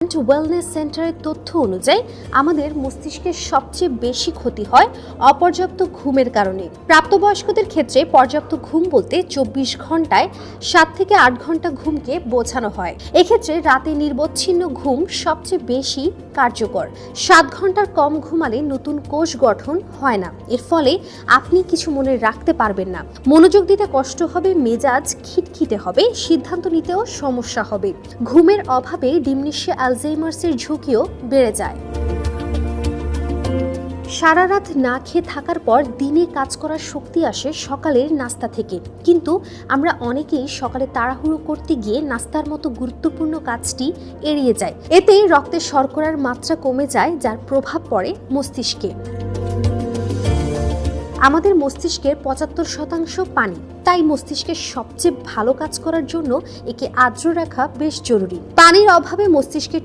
Wellness সেন্টারের তথ্য অনুযায়ী আমাদের মস্তিষ্কের সবচেয়ে বেশি ক্ষতি হয় অপর্যাপ্ত ঘুমের কারণে। প্রাপ্তবয়স্কদের ক্ষেত্রে পর্যাপ্ত ঘুম বলতে 24 ঘন্টায় 7 থেকে 8 ঘন্টা ঘুমকে বোঝানো হয়। এক্ষেত্রে রাতে নিরবচ্ছিন্ন ঘুম সবচেয়ে বেশি কার্যকর। 7 ঘন্টার কম ঘুমালে নতুন কোষ গঠন হয় না, এর ফলে আপনি কিছু মনে রাখতে পারবেন না, মনোযোগ দিতে কষ্ট হবে, মেজাজ খিটখিটে হবে, সিদ্ধান্ত নিতেও সমস্যা হবে। ঘুমের অভাবে ডিমেনশিয়া, আলজাইমার্সের ঝুঁকিও বেড়ে যায়। সারা রাত না খেয়ে থাকার পর দিনে কাজ করার শক্তি আসে সকালের নাস্তা থেকে, কিন্তু আমরা অনেকেই সকালে তাড়াহুড়ো করতে গিয়ে নাস্তার মতো গুরুত্বপূর্ণ কাজটি এড়িয়ে যাই। এতে রক্তে শর্করার মাত্রা কমে যায়, যার প্রভাব পড়ে মস্তিষ্কে। আমাদের মস্তিষ্কের 75% পানি, তাই মস্তিষ্কের সবচেয়ে ভালো কাজ করার জন্য একে আর্দ্র রাখা বেশ জরুরি। পানির অভাবে মস্তিষ্কের